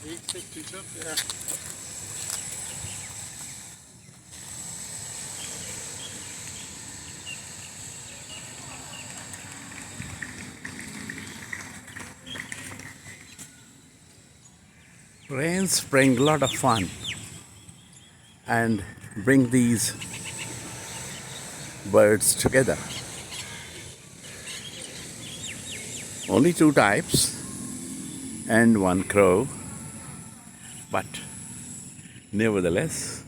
एक से teacher Rains bring a lot of fun and bring these birds together. Only two types and one crow, but nevertheless,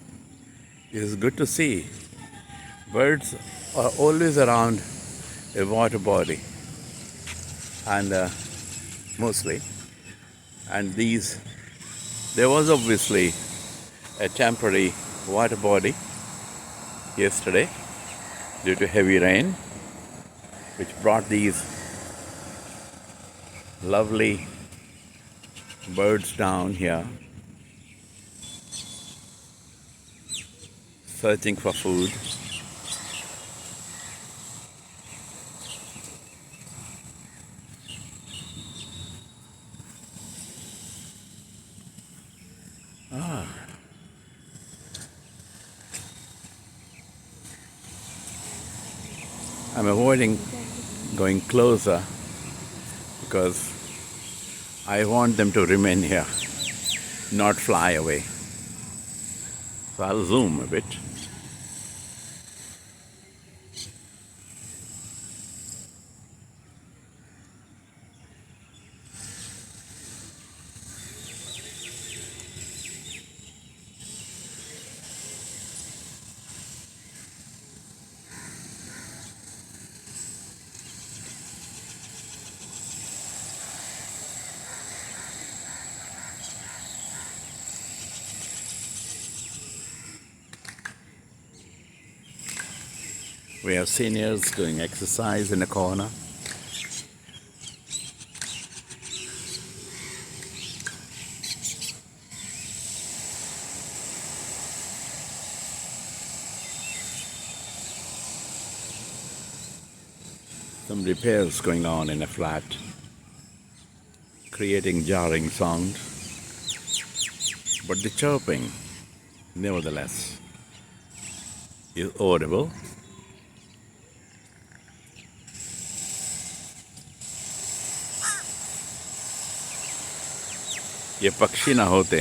it is good to see. Birds are always around a water body, and mostly, and these there was obviously a temporary water body yesterday due to heavy rain, which brought these lovely birds down here searching for food. I'm avoiding going closer because I want them to remain here, not fly away. So I'll zoom a bit. We have seniors doing exercise in a corner. Some repairs going on in a flat, creating jarring sound, but the chirping, nevertheless, is audible. ये पक्षी ना होते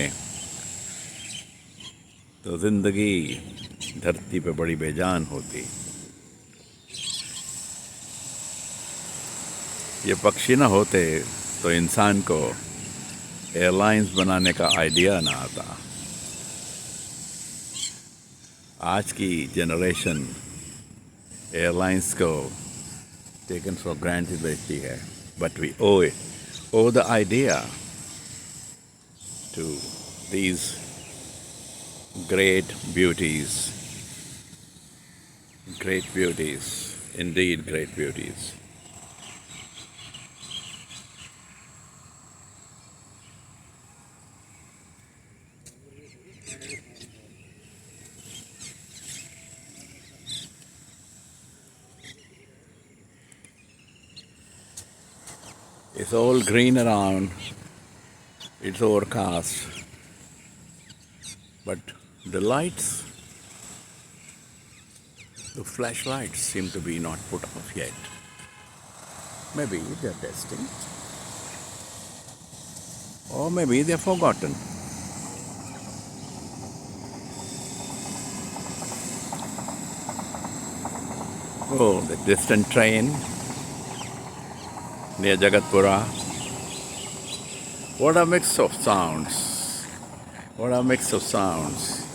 तो जिंदगी धरती पे बड़ी बेजान होती. ये पक्षी ना होते तो इंसान को एयरलाइंस बनाने का आइडिया ना आता. आज की जनरेशन एयरलाइंस को टेकन फॉर ग्रांटेड रहती है, but we owe the idea to these great beauties, indeed great beauties. It's all green around, it's overcast, but the lights, the flashlights seem to be not put off yet. Maybe they're testing, or maybe they're forgotten. Oh, the distant train near Jagatpura. What a mix of sounds. What a mix of sounds.